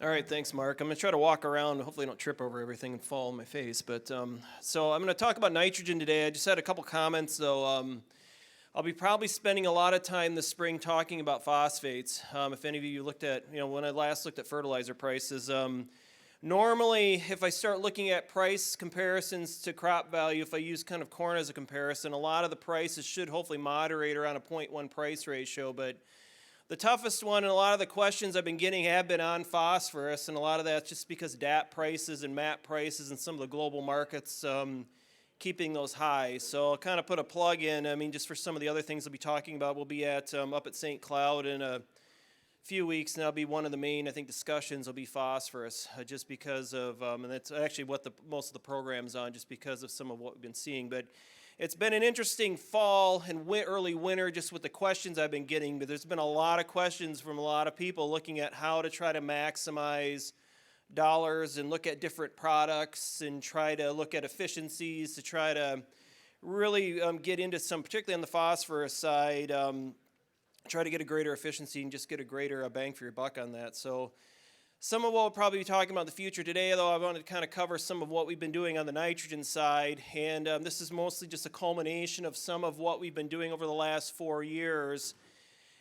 All right, thanks, Mark. I'm going to try to walk around. Hopefully, I don't trip over everything and fall on my face. So I'm going to talk about nitrogen today. I just had a couple comments, though. I'll be probably spending a lot of time this spring talking about phosphates. If any of you looked at, when I last looked at fertilizer prices, normally if I start looking at price comparisons to crop value, if I use kind of corn as a comparison, a lot of the prices should hopefully moderate around a 0.1 price ratio, but the toughest one and a lot of the questions I've been getting have been on phosphorus, and a lot of that's just because DAP prices and MAP prices and some of the global markets keeping those high. So I'll kind of put a plug in. I mean, just for some of the other things I'll be talking about, we'll be at up at St. Cloud in a few weeks, and that'll be one of the main, I think, discussions will be phosphorus, just because of, and that's actually what most of the program's on, just because of some of what we've been seeing. But it's been an interesting fall and early winter just with the questions I've been getting, but there's been a lot of questions from a lot of people looking at how to try to maximize dollars and look at different products and try to look at efficiencies to try to really get into some, particularly on the phosphorus side, try to get a greater efficiency and just get a greater bang for your buck on that. So some of what we'll probably be talking about in the future today, though, I wanted to kind of cover some of what we've been doing on the nitrogen side, and this is mostly just a culmination of some of what we've been doing over the last 4 years.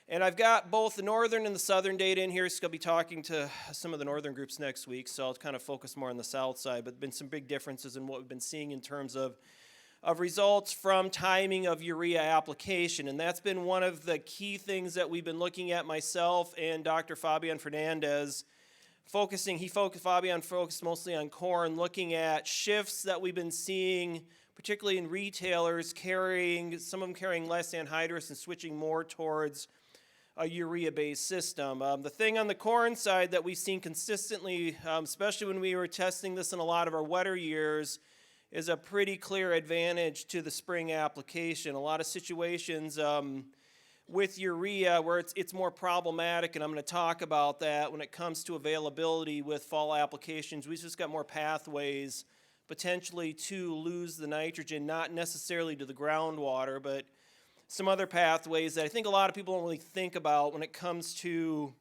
And I've got both the northern and the southern data in here, so I'll be talking to some of the northern groups next week, so I'll kind of focus more on the south side, but there have been some big differences in what we've been seeing in terms of results from timing of urea application, and that's been one of the key things that we've been looking at, myself and Dr. Fabian Fernandez. Fabian focused mostly on corn, looking at shifts that we've been seeing, particularly in retailers some of them carrying less anhydrous and switching more towards a urea-based system. The thing on the corn side that we've seen consistently, especially when we were testing this in a lot of our wetter years, is a pretty clear advantage to the spring application. A lot of situations with urea where it's more problematic, and I'm going to talk about that when it comes to availability with fall applications. We've just got more pathways potentially to lose the nitrogen, not necessarily to the groundwater, but some other pathways that I think a lot of people don't really think about when it comes to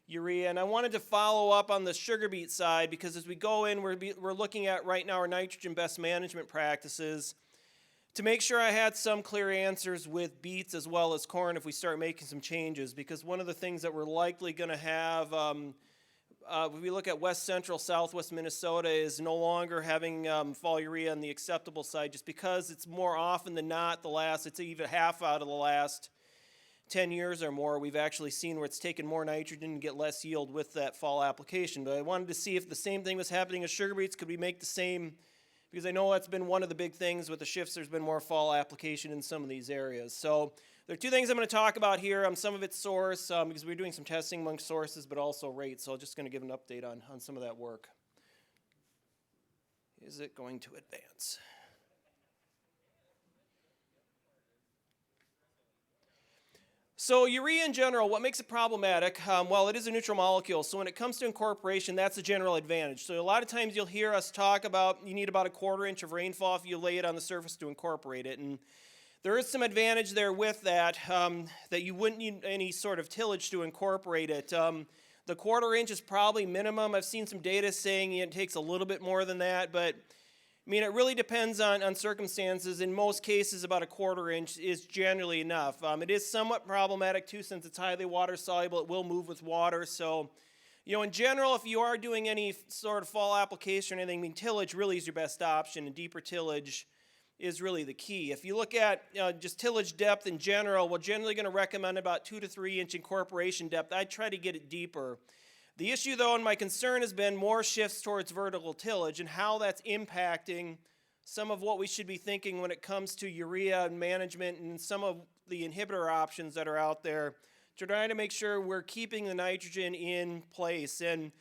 urea. And I wanted to follow up on the Sugarbeet side because as we go in, we're looking at right now our nitrogen best management practices to make sure I had some clear answers with beets as well as corn if we start making some changes, because one of the things that we're likely going to have, if we look at west central, southwest Minnesota, is no longer having fall urea on the acceptable side, just because it's more often than not it's even half out of the last 10 years or more, we've actually seen where it's taken more nitrogen and get less yield with that fall application. But I wanted to see if the same thing was happening with sugar beets. Could we make the same? Because I know that's been one of the big things with the shifts. There's been more fall application in some of these areas. So there are two things I'm going to talk about here. Some of it's source, because we're doing some testing among sources, but also rates. So I'm just going to give an update on some of that work. Is it going to advance? So urea in general, what makes it problematic? Well, it is a neutral molecule, so when it comes to incorporation, that's a general advantage. So a lot of times you'll hear us talk about you need about a 1/4 inch of rainfall if you lay it on the surface to incorporate it. And there is some advantage there with that, that you wouldn't need any sort of tillage to incorporate it. The 1/4 inch is probably minimum. I've seen some data saying it takes a little bit more than that, but I mean, it really depends on circumstances. In most cases, about a 1/4 inch is generally enough. It is somewhat problematic, too, since it's highly water soluble. It will move with water. So, in general, if you are doing any sort of fall application or anything, I mean, tillage really is your best option, and deeper tillage is really the key. If you look at just tillage depth in general, we're generally going to recommend about 2 to 3 inch incorporation depth. I'd try to get it deeper. The issue, though, and my concern has been more shifts towards vertical tillage and how that's impacting some of what we should be thinking when it comes to urea management and some of the inhibitor options that are out there to try to make sure we're keeping the nitrogen in place. And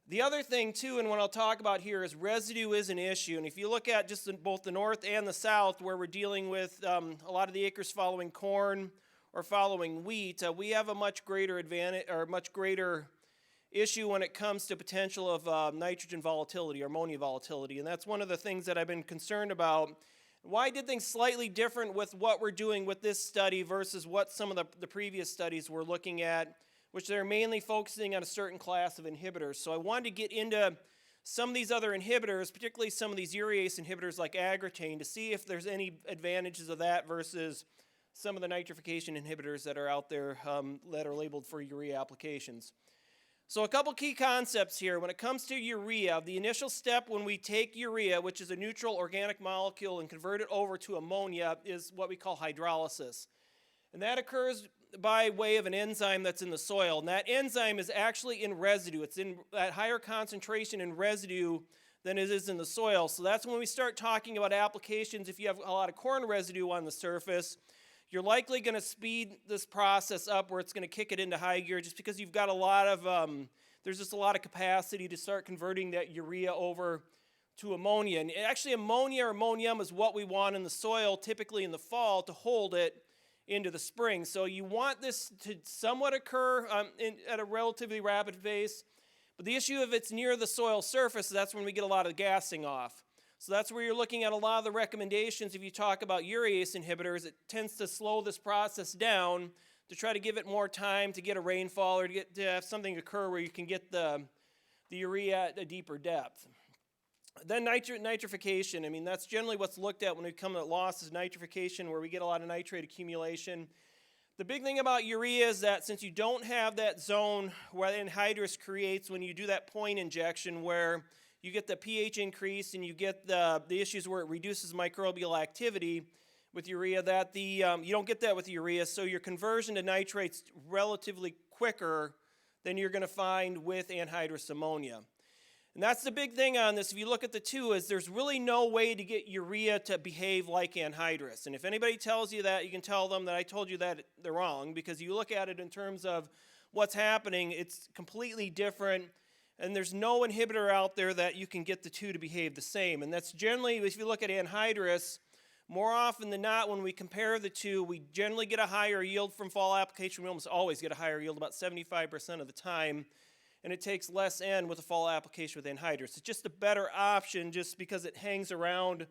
the other thing, too, and what I'll talk about here is residue is an issue. And if you look at just both the north and the south, where we're dealing with a lot of the acres following corn or following wheat, we have a much greater advantage or much greater issue when it comes to potential of nitrogen volatility or ammonia volatility. And that's one of the things that I've been concerned about. Why did things slightly different with what we're doing with this study versus what some of the previous studies were looking at which they're mainly focusing on a certain class of inhibitors. So I wanted to get into some of these other inhibitors, particularly some of these urease inhibitors like agrotane, to see if there's any advantages of that versus some of the nitrification inhibitors that are out there that are labeled for urea applications. So a couple key concepts here. When it comes to urea, the initial step when we take urea, which is a neutral organic molecule, and convert it over to ammonia is what we call hydrolysis. And that occurs by way of an enzyme that's in the soil. And that enzyme is actually in residue. It's in at higher concentration in residue than it is in the soil. So that's when we start talking about applications. If you have a lot of corn residue on the surface, you're likely going to speed this process up where it's going to kick it into high gear just because you've got a lot of, there's just a lot of capacity to start converting that urea over to ammonia. And actually ammonia or ammonium is what we want in the soil, typically in the fall, to hold it into the spring. So you want this to somewhat occur at a relatively rapid pace. But the issue if it's near the soil surface, that's when we get a lot of gassing off. So that's where you're looking at a lot of the recommendations. If you talk about urease inhibitors, it tends to slow this process down to try to give it more time to get a rainfall or to have something occur where you can get the urea at a deeper depth. Then nitrification. I mean, that's generally what's looked at when we come to losses, nitrification, where we get a lot of nitrate accumulation. The big thing about urea is that since you don't have that zone where anhydrous creates when you do that point injection where you get the pH increase and you get the issues where it reduces microbial activity with urea, that you don't get that with urea, so your conversion to nitrate's relatively quicker than you're going to find with anhydrous ammonia. And that's the big thing on this. If you look at the two, is there's really no way to get urea to behave like anhydrous. And if anybody tells you that, you can tell them that I told you that they're wrong, because you look at it in terms of what's happening, it's completely different. And there's no inhibitor out there that you can get the two to behave the same. And that's generally, if you look at anhydrous, more often than not, when we compare the two, we generally get a higher yield from fall application. We almost always get a higher yield, about 75% of the time. And it takes less N with a fall application with anhydrous. It's just a better option just because it hangs around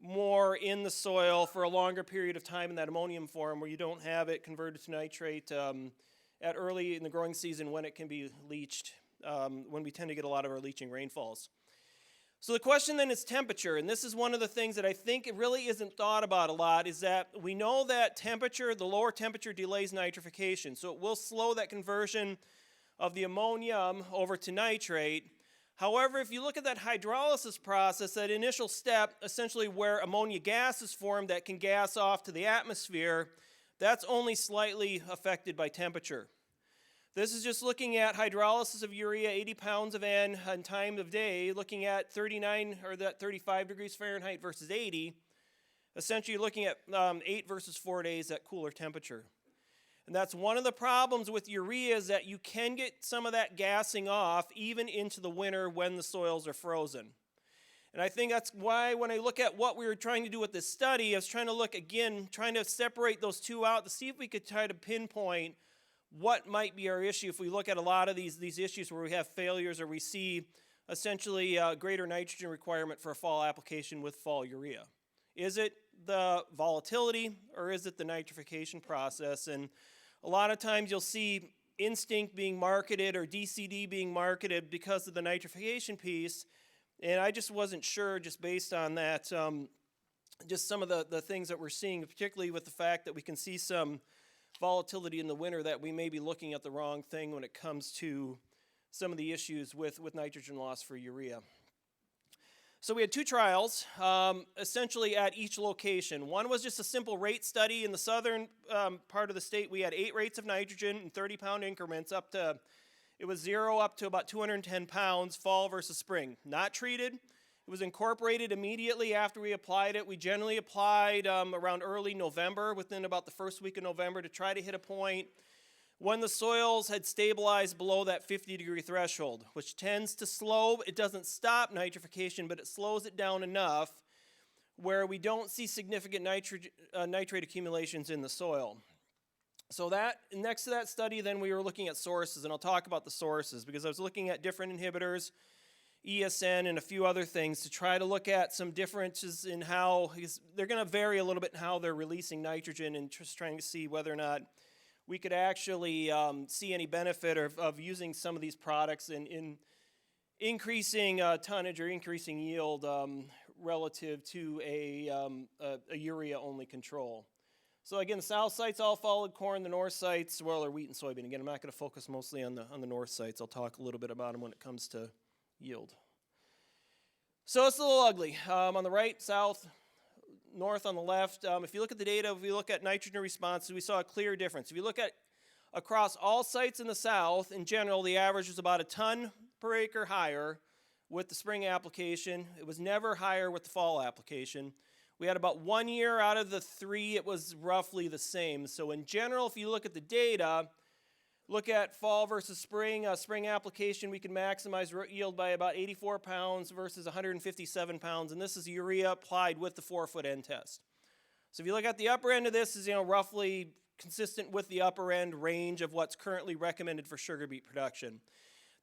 more in the soil for a longer period of time in that ammonium form where you don't have it converted to nitrate at early in the growing season when it can be leached. When we tend to get a lot of our leaching rainfalls. So the question then is temperature, and this is one of the things that I think it really isn't thought about a lot, is that we know that temperature, the lower temperature delays nitrification, so it will slow that conversion of the ammonium over to nitrate. However, if you look at that hydrolysis process, that initial step, essentially where ammonia gas is formed that can gas off to the atmosphere, that's only slightly affected by temperature. This is just looking at hydrolysis of urea, 80 pounds of N on time of day, looking at 39 or that 35 degrees Fahrenheit versus 80, essentially looking at 8 versus 4 days at cooler temperature. And that's one of the problems with urea is that you can get some of that gassing off even into the winter when the soils are frozen. And I think that's why when I look at what we were trying to do with this study, I was trying to look again, trying to separate those two out to see if we could try to pinpoint what might be our issue if we look at a lot of these issues where we have failures or we see essentially greater nitrogen requirement for a fall application with fall urea. Is it the volatility or is it the nitrification process? And a lot of times you'll see Instinct being marketed or DCD being marketed because of the nitrification piece, and I just wasn't sure just based on that, just some of the things that we're seeing, particularly with the fact that we can see some volatility in the winter, that we may be looking at the wrong thing when it comes to some of the issues with nitrogen loss for urea. So we had two trials, essentially at each location. One was just a simple rate study in the southern part of the state. We had 8 rates of nitrogen in 30-pound increments up to, it was 0 up to about 210 pounds, fall versus spring. Not treated. It was incorporated immediately after we applied it. We generally applied around early November, within about the first week of November, to try to hit a point when the soils had stabilized below that 50-degree threshold, which tends to slow. It doesn't stop nitrification, but it slows it down enough where we don't see significant nitrate accumulations in the soil. So that next to that study, then we were looking at sources, and I'll talk about the sources because I was looking at different inhibitors, ESN, and a few other things to try to look at some differences in how they're going to vary a little bit in how they're releasing nitrogen, and just trying to see whether or not we could actually see any benefit of using some of these products in increasing tonnage or increasing yield relative to a urea-only control. So again, the south sites all followed corn, the north sites, well, are wheat and soybean. Again, I'm not going to focus mostly on the north sites. I'll talk a little bit about them when it comes to yield. So it's a little ugly. On the right, south, north on the left. If you look at the data, if we look at nitrogen responses, we saw a clear difference. If you look at across all sites in the south, in general, the average was about a ton per acre higher with the spring application. It was never higher with the fall application. We had about 1 year out of the 3, it was roughly the same. So in general, if you look at the data, look at fall versus spring, spring application, we can maximize root yield by about 84 pounds versus 157 pounds, and this is urea applied with the 4-foot end test. So if you look at the upper end of this, is roughly consistent with the upper end range of what's currently recommended for sugar beet production.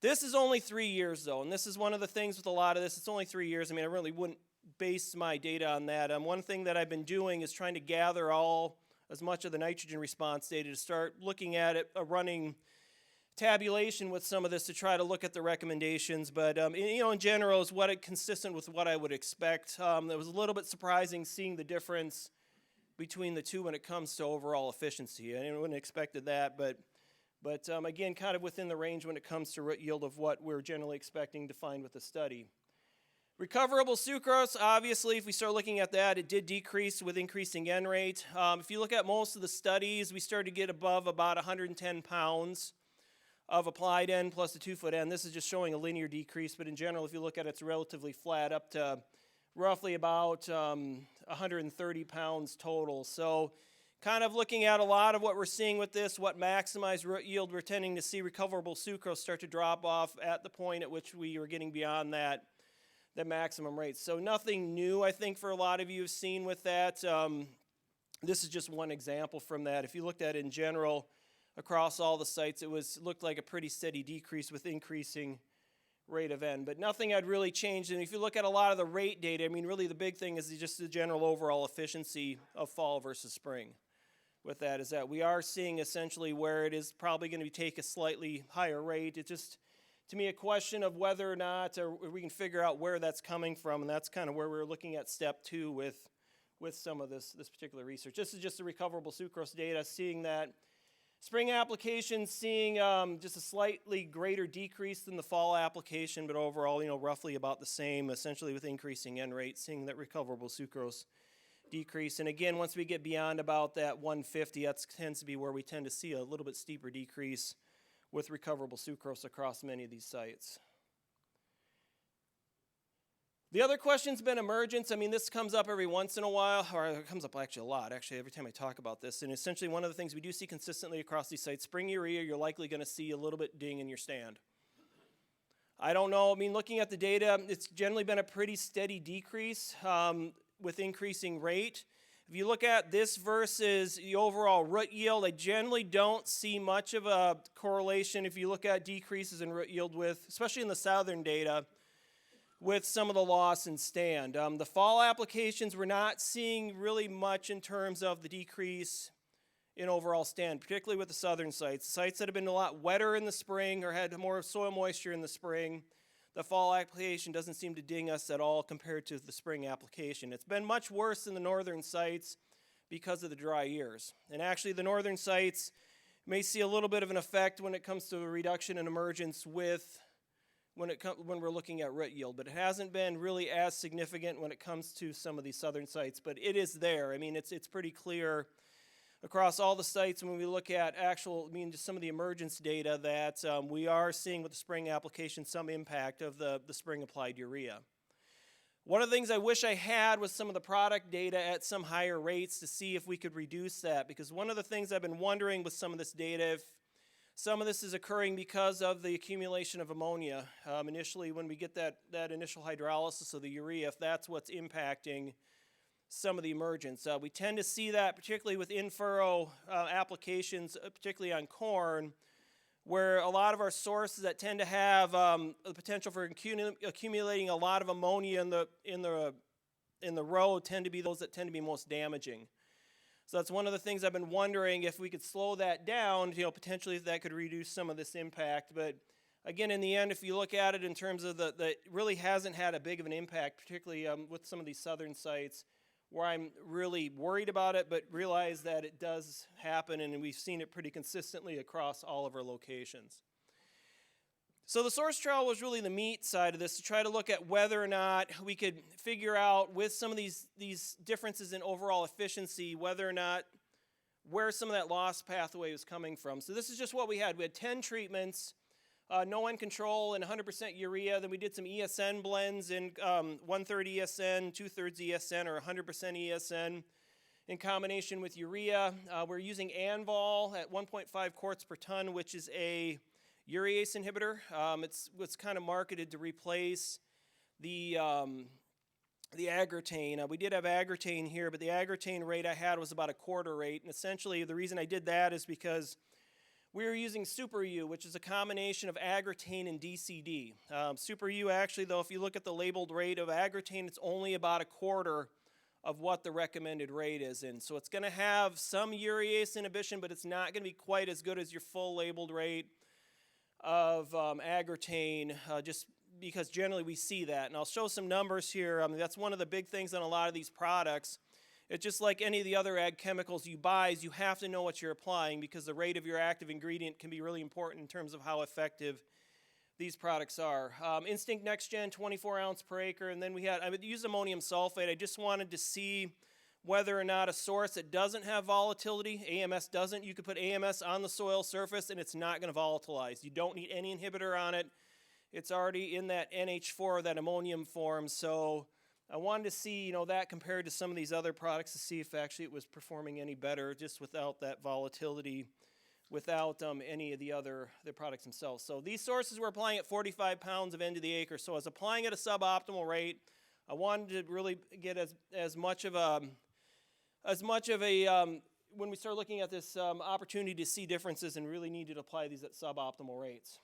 This is only 3 years though, and this is one of the things with a lot of this, it's only 3 years. I mean, I really wouldn't base my data on that. One thing that I've been doing is trying to gather as much of the nitrogen response data to start looking at it, running tabulation with some of this to try to look at the recommendations. But in general, is consistent with what I would expect. It was a little bit surprising seeing the difference between the two when it comes to overall efficiency. I wouldn't have expected that, but again, kind of within the range when it comes to root yield of what we're generally expecting to find with the study. Recoverable sucrose, obviously, if we start looking at that, it did decrease with increasing N rate. If you look at most of the studies, we started to get above about 110 pounds of applied N plus the 2-foot N. This is just showing a linear decrease, but in general, if you look at it, it's relatively flat up to roughly about 130 pounds total. So kind of looking at a lot of what we're seeing with this, what maximized root yield, we're tending to see recoverable sucrose start to drop off at the point at which we were getting beyond the maximum rate. So nothing new, I think, for a lot of you have seen with that. This is just one example from that. If you looked at it in general across all the sites, it looked like a pretty steady decrease with increasing rate of N. But nothing had really changed. And if you look at a lot of the rate data, I mean, really the big thing is just the general overall efficiency of fall versus spring. With that is that we are seeing essentially where it is probably going to take a slightly higher rate. It's just, to me, a question of whether or not we can figure out where that's coming from, and that's kind of where we're looking at step 2 with some of this particular research. This is just the recoverable sucrose data, seeing that spring application, seeing just a slightly greater decrease than the fall application, but overall, roughly about the same, essentially with increasing N rate, seeing that recoverable sucrose decrease. And again, once we get beyond about that 150, that tends to be where we tend to see a little bit steeper decrease with recoverable sucrose across many of these sites. The other question's been emergence. I mean, this comes up every once in a while, or it comes up actually a lot, every time I talk about this. And essentially one of the things we do see consistently across these sites, spring urea, you're likely going to see a little bit ding in your stand. I don't know. I mean, looking at the data, it's generally been a pretty steady decrease with increasing rate. If you look at this versus the overall root yield, I generally don't see much of a correlation if you look at decreases in root yield with, especially in the southern data, with some of the loss in stand. The fall applications, we're not seeing really much in terms of the decrease in overall stand, particularly with the southern sites. The sites that have been a lot wetter in the spring or had more soil moisture in the spring, the fall application doesn't seem to ding us at all compared to the spring application. It's been much worse in the northern sites because of the dry years. And actually the northern sites may see a little bit of an effect when it comes to a reduction in emergence when we're looking at root yield, but it hasn't been really as significant when it comes to some of these southern sites, but it is there. I mean, it's pretty clear across all the sites when we look at just some of the emergence data that we are seeing with the spring application some impact of the spring applied urea. One of the things I wish I had was some of the product data at some higher rates to see if we could reduce that, because one of the things I've been wondering with some of this data, if some of this is occurring because of the accumulation of ammonia. Initially, when we get that initial hydrolysis of the urea, if that's what's impacting some of the emergence. We tend to see that particularly with in-furrow applications, particularly on corn, where a lot of our sources that tend to have the potential for accumulating a lot of ammonia in the row tend to be those that tend to be most damaging. So that's one of the things I've been wondering, if we could slow that down, potentially that could reduce some of this impact. But again, in the end, if you look at it in terms of it really hasn't had a big of an impact, particularly with some of these southern sites where I'm really worried about it, but realize that it does happen, and we've seen it pretty consistently across all of our locations. So the source trial was really the meat side of this, to try to look at whether or not we could figure out, with some of these differences in overall efficiency, whether or not where some of that loss pathway was coming from. So this is just what we had. We had 10 treatments, no end control, and 100% urea. Then we did some ESN blends in 1/3 ESN, 2/3 ESN, or 100% ESN in combination with urea. We're using Anvol at 1.5 quarts per ton, which is a urease inhibitor. It's kind of marketed to replace the agritane. We did have agritane here, but the agritane rate I had was about a quarter rate. And essentially, the reason I did that is because we were using Super U, which is a combination of agritane and DCD. Super U, actually, though, if you look at the labeled rate of agritane, it's only about a quarter of what the recommended rate is in. So it's going to have some urease inhibition, but it's not going to be quite as good as your full labeled rate of agritane, just because generally we see that. And I'll show some numbers here. That's one of the big things on a lot of these products. It's just like any of the other ag chemicals you buy, is you have to know what you're applying, because the rate of your active ingredient can be really important in terms of how effective these products are. Instinct Next Gen, 24 ounce per acre. And then I would use ammonium sulfate. I just wanted to see whether or not a source that doesn't have volatility, AMS doesn't, you could put AMS on the soil surface and it's not going to volatilize. You don't need any inhibitor on it. It's already in that NH4, that ammonium form. So I wanted to see, that compared to some of these other products, to see if actually it was performing any better just without that volatility, without any of the products themselves. So these sources were applying at 45 pounds of N to the acre. So I was applying at a suboptimal rate. I wanted to really get as much of a when we start looking at this opportunity to see differences, and really needed to apply these at suboptimal rates.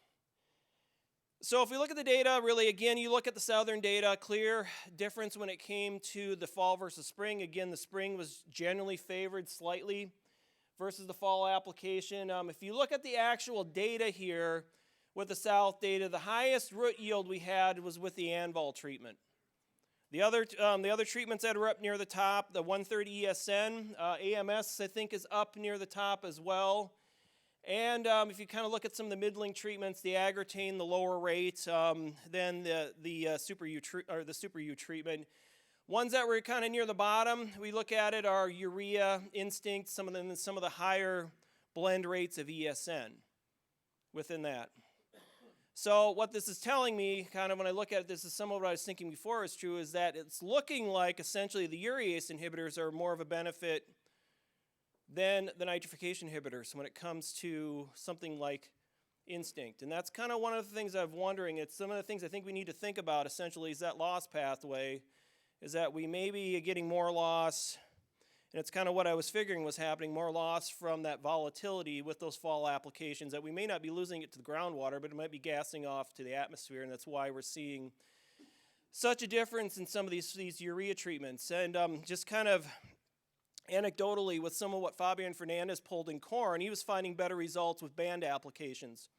So if we look at the data, really, again, you look at the southern data, clear difference when it came to the fall versus spring. Again, the spring was generally favored slightly versus the fall application. If you look at the actual data here with the south data, the highest root yield we had was with the Anvol treatment. The other treatments that are up near the top, the 1/3 ESN, AMS, I think, is up near the top as well. And if you kind of look at some of the middling treatments, the agritane, the lower rate, then the Super U treatment. Ones that were kind of near the bottom, we look at it, are Urea, Instinct, some of the higher blend rates of ESN within that. So what this is telling me, kind of when I look at this, is some of what I was thinking before is true, is that it's looking like essentially the urease inhibitors are more of a benefit than the nitrification inhibitors when it comes to something like Instinct. And that's kind of one of the things I'm wondering. It's some of the things I think we need to think about, essentially, is that loss pathway, is that we may be getting more loss, and it's kind of what I was figuring was happening, more loss from that volatility with those fall applications, that we may not be losing it to the groundwater, but it might be gassing off to the atmosphere, and that's why we're seeing such a difference in some of these urea treatments. And just kind of anecdotally, with some of what Fabian Fernandez pulled in corn, he was finding better results with band applications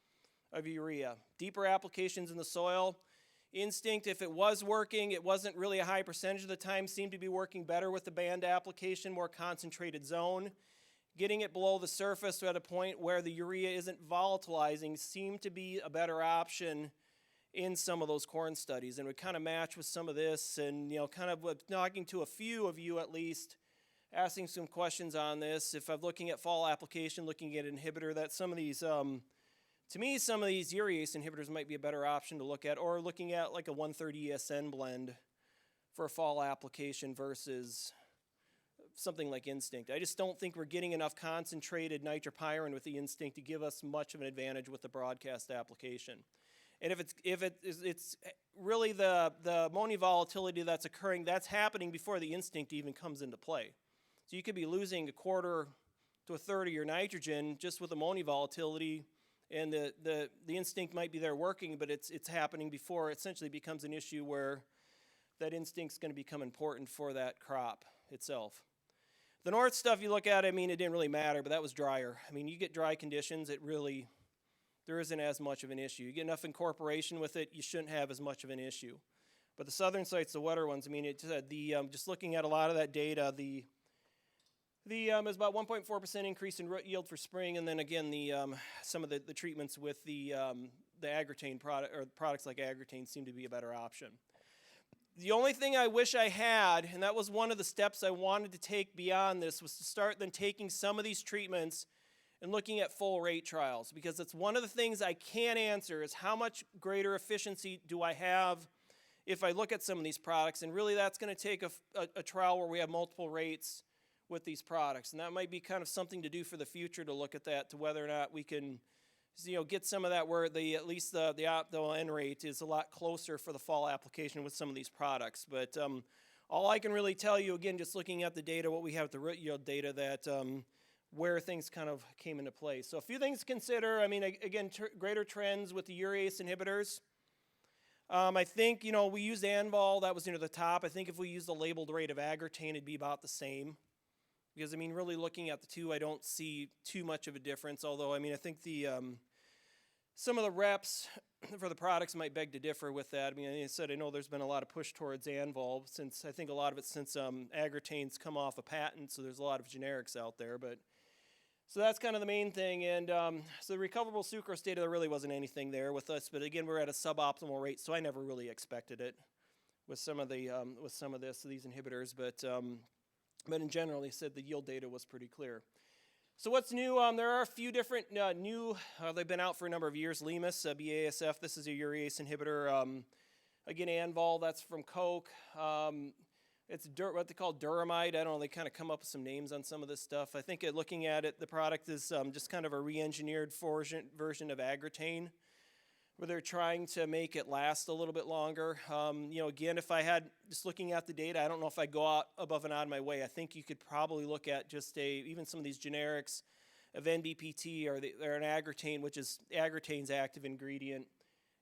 of urea. Deeper applications in the soil. Instinct, if it was working, it wasn't really a high percentage of the time, seemed to be working better with the band application, more concentrated zone. Getting it below the surface at a point where the urea isn't volatilizing seemed to be a better option in some of those corn studies, and would kind of match with some of this, and kind of talking to a few of you at least, asking some questions on this. If I'm looking at fall application, looking at inhibitor, that some of these, to me, some of these urease inhibitors might be a better option to look at, or looking at like a 1/3 ESN blend for a fall application versus something like Instinct. I just don't think we're getting enough concentrated nitropyrin with the Instinct to give us much of an advantage with the broadcast application. And if it's really the ammonia volatility that's occurring, that's happening before the Instinct even comes into play. So you could be losing a quarter to a third of your nitrogen just with ammonia volatility, and the Instinct might be there working, but it's happening before it essentially becomes an issue where that Instinct's going to become important for that crop itself. The north stuff, you look at it, I mean, it didn't really matter, but that was drier. I mean, you get dry conditions, there isn't as much of an issue. You get enough incorporation with it, you shouldn't have as much of an issue. But the southern sites, the wetter ones, I mean, just looking at a lot of that data, is about 1.4% increase in root yield for spring, and then again, some of the treatments with the Agritane product, or products like Agritane, seem to be a better option. The only thing I wish I had, and that was one of the steps I wanted to take beyond this, was to start then taking some of these treatments and looking at full rate trials, because it's one of the things I can't answer is how much greater efficiency do I have if I look at some of these products, and really that's going to take a trial where we have multiple rates with these products, and that might be kind of something to do for the future, to look at that, to whether or not we can get some of that where at least the optimal end rate is a lot closer for the fall application with some of these products. But all I can really tell you, again, just looking at the data, what we have, the root yield data, that where things kind of came into play. So a few things to consider. I mean, again, greater trends with the urease inhibitors. I think, we used Anvol, that was the top. I think if we used the labeled rate of Agritane, it'd be about the same. Because, I mean, really looking at the two, I don't see too much of a difference. Although, I mean, I think some of the reps for the products might beg to differ with that. I mean, I said, I know there's been a lot of push towards Anvol, since I think a lot of it since Agritane's come off a patent, so there's a lot of generics out there. But so that's kind of the main thing. And so the recoverable sucrose data, there really wasn't anything there with us. But again, we're at a suboptimal rate, so I never really expected it with some of these inhibitors. But in general, he said the yield data was pretty clear. So what's new? There are a few different new, they've been out for a number of years. Lemus, BASF, this is a urease inhibitor. Again, Anvol, that's from Coke. It's what they call Duramide. I don't know, they kind of come up with some names on some of this stuff. I think looking at it, the product is just kind of a re-engineered version of Agritane, where they're trying to make it last a little bit longer. Again, if I had, just looking at the data, I don't know if I'd go out above and out of my way. I think you could probably look at just even some of these generics of NBPT or an Agritane, which is Agritane's active ingredient.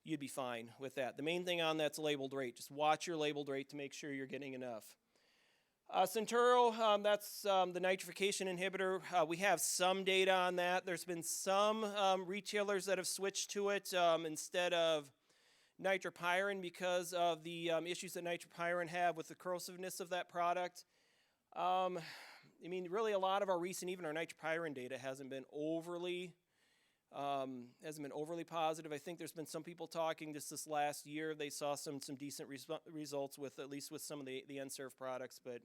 You'd be fine with that. The main thing on that's labeled rate. Just watch your labeled rate to make sure you're getting enough. Centuro, that's the nitrification inhibitor. We have some data on that. There's been some retailers that have switched to it instead of nitropyrin because of the issues that nitropyrin have with the corrosiveness of that product. I mean, really a lot of our recent, even our nitropyrin data hasn't been overly positive. I think there's been some people talking just this last year. They saw some decent results with, at least with some of the N-Serve products, but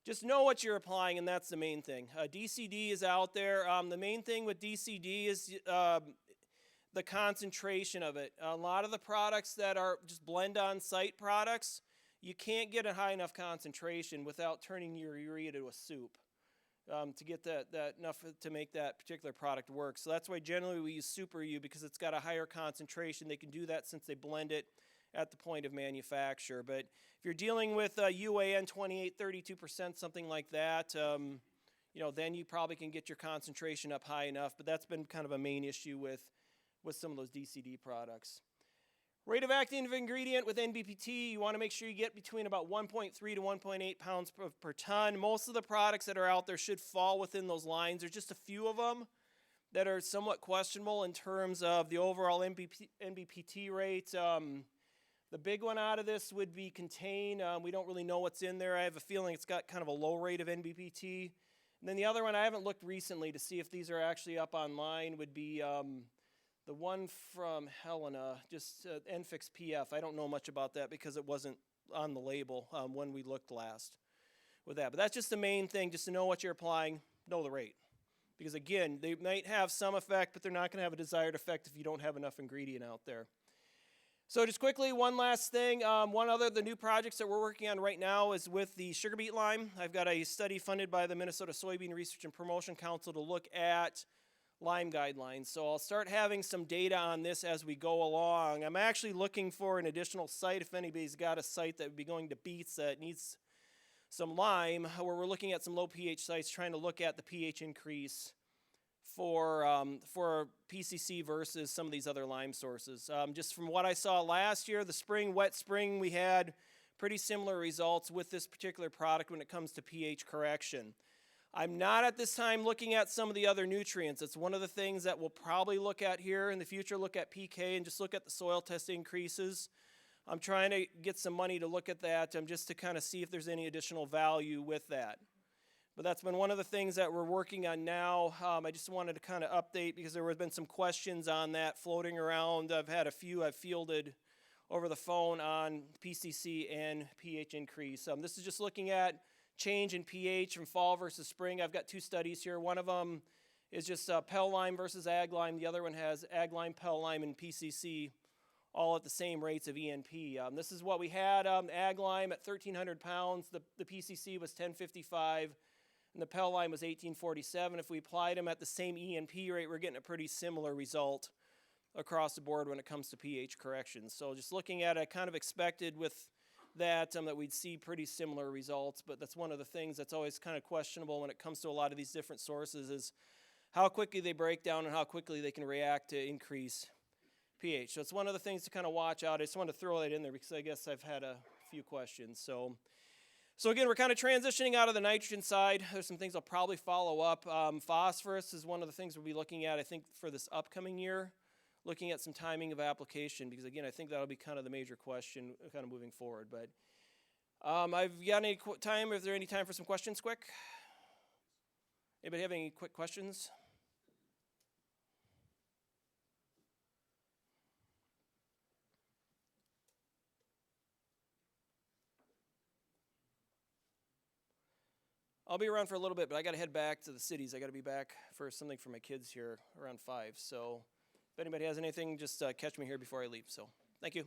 just know what you're applying, and that's the main thing. DCD is out there. The main thing with DCD is the concentration of it. A lot of the products that are just blend-on-site products, you can't get a high enough concentration without turning your urea to a soup to get that enough to make that particular product work. So that's why generally we use Super U, because it's got a higher concentration. They can do that since they blend it at the point of manufacture. But if you're dealing with UAN 28, 32%, something like that, then you probably can get your concentration up high enough. But that's been kind of a main issue with some of those DCD products. Rate of active ingredient with NBPT, you want to make sure you get between about 1.3 to 1.8 pounds per ton. Most of the products that are out there should fall within those lines. There's just a few of them that are somewhat questionable in terms of the overall NBPT rate. The big one out of this would be Contain. We don't really know what's in there. I have a feeling it's got kind of a low rate of NBPT. And then the other one, I haven't looked recently to see if these are actually up online, would be the one from Helena, just Enfix PF. I don't know much about that because it wasn't on the label when we looked last with that. But that's just the main thing, just to know what you're applying, know the rate. Because again, they might have some effect, but they're not going to have a desired effect if you don't have enough ingredient out there. So just quickly, one last thing. The new projects that we're working on right now is with the Sugarbeet lime. I've got a study funded by the Minnesota Soybean Research and Promotion Council to look at lime guidelines. So I'll start having some data on this as we go along. I'm actually looking for an additional site, if anybody's got a site that would be going to Beets that needs some lime, where we're looking at some low pH sites, trying to look at the pH increase for PCC versus some of these other lime sources. Just from what I saw last year, the wet spring, we had pretty similar results with this particular product when it comes to pH correction. I'm not at this time looking at some of the other nutrients. It's one of the things that we'll probably look at here in the future, look at PK and just look at the soil test increases. I'm trying to get some money to look at that just to kind of see if there's any additional value with that. But that's been one of the things that we're working on now. I just wanted to kind of update because there have been some questions on that floating around. I've had a few I've fielded over the phone on PCC and pH increase. This is just looking at change in pH from fall versus spring. I've got two studies here. One of them is just Pell lime versus ag lime. The other one has ag lime, Pell lime, and PCC all at the same rates of ENP. This is what we had. Ag lime at 1,300 pounds. The PCC was 1055, and the Pell lime was 1847. If we applied them at the same ENP rate, we're getting a pretty similar result across the board when it comes to pH corrections. So just looking at it, I kind of expected with that we'd see pretty similar results, but that's one of the things that's always kind of questionable when it comes to a lot of these different sources is how quickly they break down and how quickly they can react to increase pH. So it's one of the things to kind of watch out. I just wanted to throw that in there because I guess I've had a few questions. So again, we're kind of transitioning out of the nitrogen side. There's some things I'll probably follow up. Phosphorus is one of the things we'll be looking at, I think, for this upcoming year, looking at some timing of application, because again, I think that'll be kind of the major question kind of moving forward. But I've got any time, is there any time for some questions quick? Anybody have any quick questions? I'll be around for a little bit, but I got to head back to the cities. I got to be back for something for my kids here around 5. So if anybody has anything, just catch me here before I leave. So thank you.